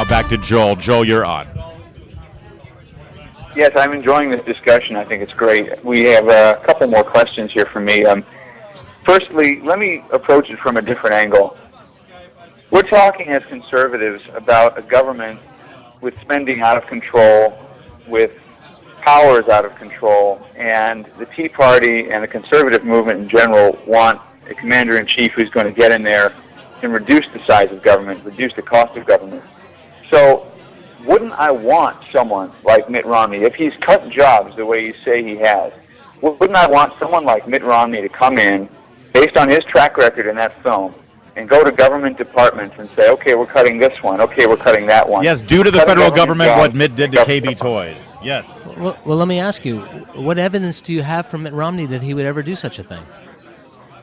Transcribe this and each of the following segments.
now back to Joel. Joel, you're on. Yes, I'm enjoying this discussion. I think it's great. We have a couple more questions here for me. Firstly, let me approach it from a different angle. We're talking as conservatives about a government with spending out of control, with powers out of control, and the Tea Party and the conservative movement in general want a commander-in-chief who's going to get in there and reduce the size of government, reduce the cost of government. So wouldn't I want someone like Mitt Romney, if he's cut jobs the way you say he has, wouldn't I want someone like Mitt Romney to come in, based on his track record in that film, and go to government departments and say, okay, we're cutting this one, okay, we're cutting that one. Yes, due to the federal government, what Mitt did to KB Toys. Yes. Well, let me ask you, what evidence do you have from Mitt Romney that he would ever do such a thing?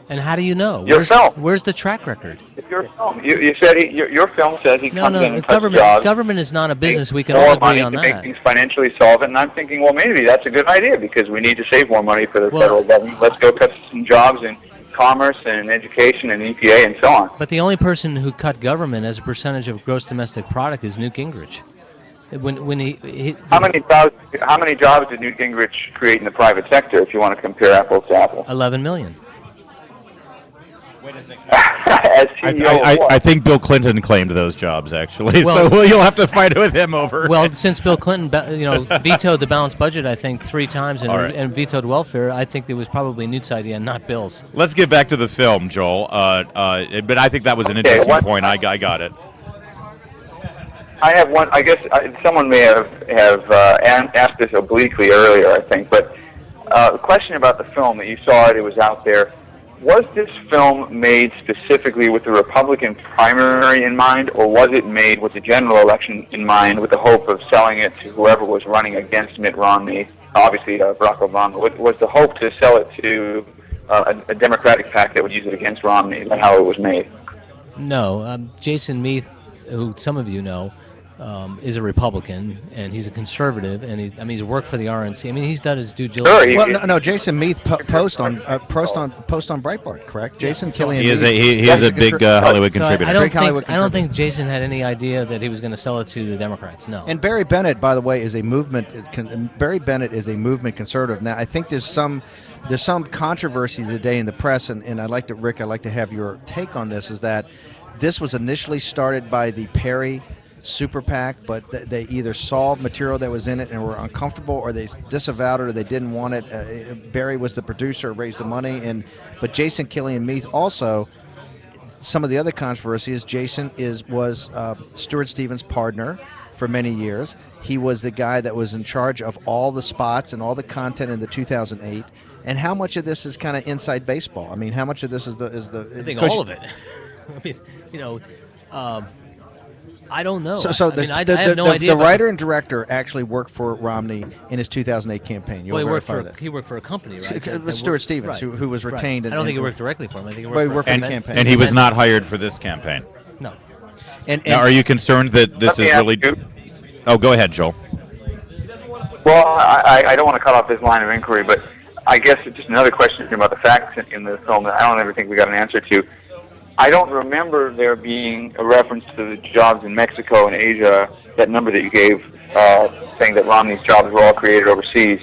And how do you know? Where's the track record? It's your film. You said your film says he comes in and cuts jobs. Government is not a business. We can all agree on that. To make things financially solvent, and I'm thinking, well, maybe that's a good idea because we need to save more money for the federal government. Let's go cut some jobs in commerce and education and EPA and so on. But the only person who cut government as a percentage of gross domestic product is Newt Gingrich. How many jobs did Newt Gingrich create in the private sector? If you want to compare apples to apples, 11 million. As CEO I think Bill Clinton claimed those jobs, actually. Well, so you'll have to fight with him over. Well, since Bill Clinton, vetoed the balanced budget, I think 3 times, and vetoed welfare, I think it was probably Newt's idea, not Bill's. Let's get back to the film, Joel. But I think that was an interesting point. I got it. I have one. I guess someone may have asked this obliquely earlier, I think, but the question about the film that you saw it was out there. Was this film made specifically with the Republican primary in mind, or was it made with the general election in mind with the hope of selling it to whoever was running against Mitt Romney, obviously Barack Obama? Was the hope to sell it to a Democratic PAC that would use it against Romney? Is that how it was made? No. Jason Meath, who some of you know, is a Republican, and he's a conservative, and he's worked for the RNC. I mean, he's done his due diligence. Well, no, Jason Meath post on Breitbart, correct? Jason Killian. He is a big Hollywood contributor. I don't think Jason had any idea that he was going to sell it to the Democrats. No. And Barry Bennett, by the way, is a movement. Barry Bennett is a movement conservative. Now, I think there's some controversy today in the press, and I'd like to have your take on this. Is that this was initially started by the Perry Super PAC, but they either saw material that was in it and were uncomfortable, or they disavowed it, or they didn't want it. Barry was the producer, raised the money, but Jason Killian Meath also. Some of the other controversy is Jason was Stuart Stevens' partner for many years. He was the guy that was in charge of all the spots and all the content in the 2008. And how much of this is kind of inside baseball? I mean, how much of this is the? I think all of it. I mean, I don't know. I have no idea. The writer and director actually worked for Romney in his 2008 campaign. He worked for a company, right? It was Stuart Stevens, right, who was retained. Right. I don't think he worked directly for him. I think he worked for the campaign. And he was not hired for this campaign. No. Now, are you concerned that this is really? Oh, go ahead, Joel. Well, I don't want to cut off this line of inquiry, but I guess it's just another question about the facts in the film that I don't ever think we got an answer to. I don't remember there being a reference to the jobs in Mexico and Asia, that number that you gave, saying that Romney's jobs were all created overseas.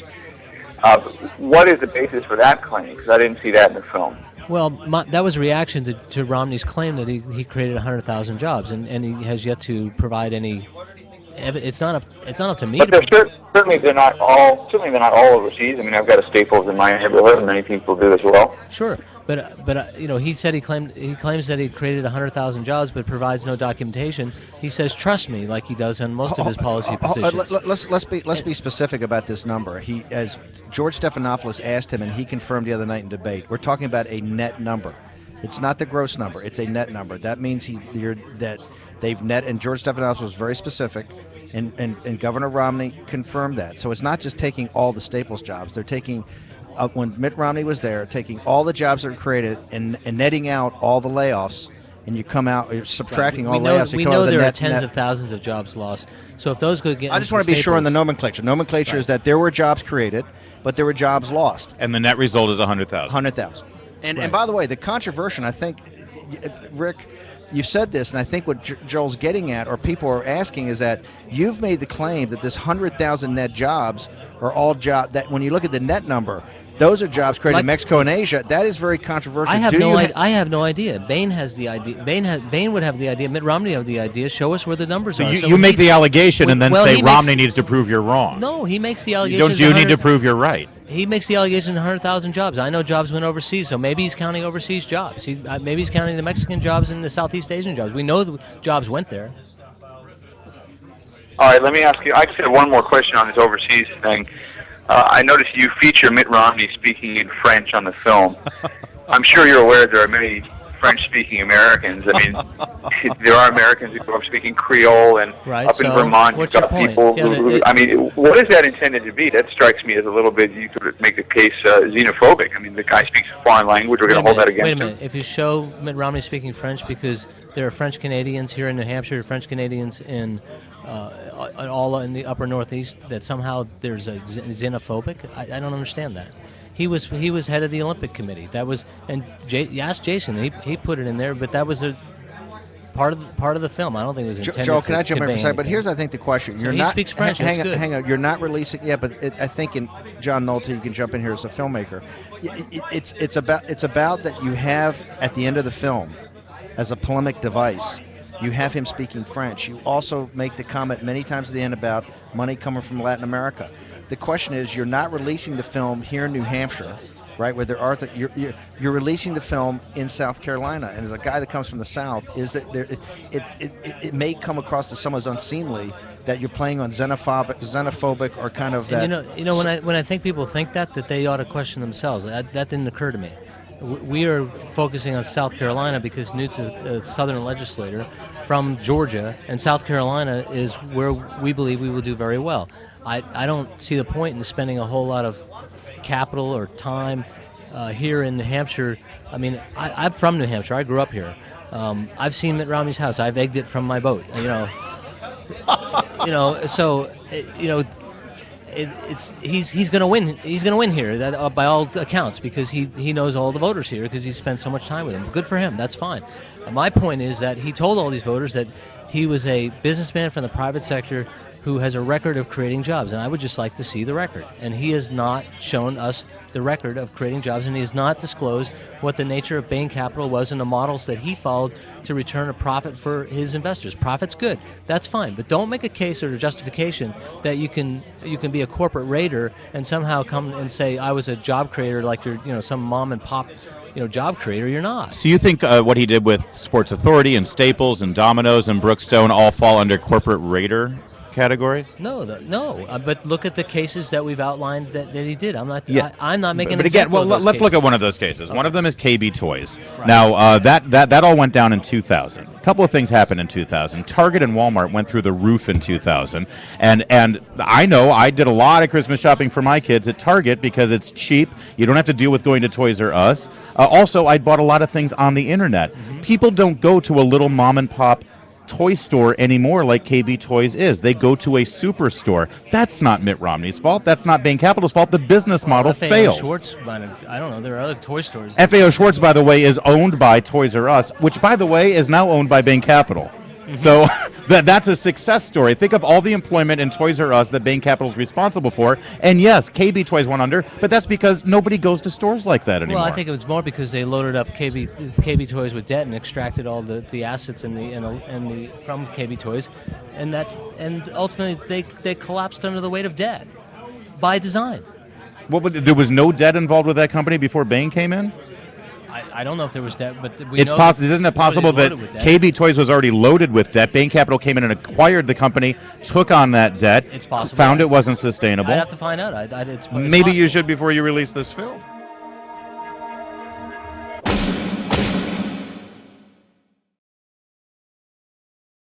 What is the basis for that claim? Because I didn't see that in the film. Well, that was a reaction to Romney's claim that he created 100,000 jobs, and he has yet to provide any. It's not up to me. But certainly they're not all overseas. I mean, I've got a Staples in my neighborhood, and many people do as well. Sure. But he said he claims that he created 100,000 jobs, but provides no documentation. He says, "Trust me," like he does on most of his policy positions. Let's be specific about this number. As George Stephanopoulos asked him, and he confirmed the other night in debate, we're talking about a net number. It's not the gross number; it's a net number. That means that they've net, and George Stephanopoulos was very specific, and Governor Romney confirmed that. So it's not just taking all the Staples jobs; they're taking. When Mitt Romney was there, taking all the jobs that were created and netting out all the layoffs, and you're subtracting all the layoffs. We know there are tens of thousands of jobs lost. So if those could get, I just want to be sure on the nomenclature. Nomenclature is that there were jobs created, but there were jobs lost. And the net result is 100,000. 100,000. And by the way, the controversy, I think, Rick, you said this, and I think what Joel's getting at, or people are asking, is that you've made the claim that this 100,000 net jobs are all jobs that, when you look at the net number, those are jobs created in Mexico and Asia. That is very controversial. I have no idea. Bain has the idea. Bain would have the idea. Mitt Romney have the idea. Show us where the numbers are. You make the allegation and then say Romney needs to prove you're wrong. No, he makes the allegation. Don't you need to prove you're right? He makes the allegation 100,000 jobs. I know jobs went overseas, so maybe he's counting overseas jobs. Maybe he's counting the Mexican jobs and the Southeast Asian jobs. We know the jobs went there. All right, let me ask you. I just have one more question on this overseas thing. I noticed you feature Mitt Romney speaking in French on the film. I'm sure you're aware there are many French-speaking Americans. I mean, there are Americans who grow up speaking Creole, and up in Vermont, you've got people who, I mean, what is that intended to be? That strikes me as a little bit, you could make the case xenophobic. I mean, the guy speaks a foreign language. We're going to hold that against him. Wait a minute. If you show Mitt Romney speaking French because there are French Canadians here in New Hampshire, French Canadians in all in the upper Northeast, that somehow there's a xenophobic, I don't understand that. He was head of the Olympic Committee. That was, and you asked Jason, he put it in there, but that was a part of the film. I don't think it was intended. Joel, can I jump in for a second? anything. But here's I think the question. So he speaks French. Hang on. You're not releasing. Yeah, but I think John Nolte, you can jump in here as a filmmaker. It's about that you have at the end of the film, as a polemic device, you have him speaking French. You also make the comment many times at the end about money coming from Latin America. The question is, you're not releasing the film here in New Hampshire, right? Where there are you're releasing the film in South Carolina, and as a guy that comes from the South, is that it may come across to some as unseemly that you're playing on xenophobic or kind of that. And you know when I think people think that they ought to question themselves. That didn't occur to me. We are focusing on South Carolina because Newt's a Southern legislator from Georgia, and South Carolina is where we believe we will do very well. I don't see the point in spending a whole lot of capital or time here in New Hampshire. I mean, I'm from New Hampshire. I grew up here. I've seen Mitt Romney's house. I've egged it from my boat. So he's going to win. He's going to win here, by all accounts, because he knows all the voters here because he's spent so much time with them. Good for him. That's fine. My point is that he told all these voters that he was a businessman from the private sector who has a record of creating jobs, and I would just like to see the record. And he has not shown us the record of creating jobs, and he has not disclosed what the nature of Bain Capital was and the models that he followed to return a profit for his investors. Profit's good, that's fine, but don't make a case or a justification that you can be a corporate raider and somehow come and say I was a job creator like you're some mom and pop job creator. You're not. So you think what he did with Sports Authority and Staples and Domino's and Brookstone all fall under corporate raider categories? No, but look at the cases that we've outlined that he did. I'm not making. But again, let's look at one of those cases. Okay. One of them is KB Toys. Right. Now that all went down in 2000. A couple of things happened in 2000. Target and Walmart went through the roof in 2000, and I know I did a lot of Christmas shopping for my kids at Target because it's cheap. You don't have to deal with going to Toys R Us. Also, I bought a lot of things on the internet. Mm-hmm. People don't go to a little mom and pop toy store anymore like KB Toys is. They go to a superstore. That's not Mitt Romney's fault. That's not Bain Capital's fault. The business model failed. Schwartz, I don't know. There are other toy stores. FAO Schwartz, by the way, is owned by Toys R Us, which, by the way, is now owned by Bain Capital. Mm-hmm. So that's a success story. Think of all the employment in Toys R Us that Bain Capital is responsible for. And yes, KB Toys went under, but that's because nobody goes to stores like that anymore. Well, I think it was more because they loaded up KB Toys with debt and extracted all the assets from KB Toys, and ultimately they collapsed under the weight of debt by design. Well, but there was no debt involved with that company before Bain came in? I don't know if there was debt, but isn't it possible that KB Toys was already loaded with debt? Bain Capital came in and acquired the company, took on that debt, it's possible. Found it wasn't sustainable. I'd have to find out. Maybe you should before you release this film.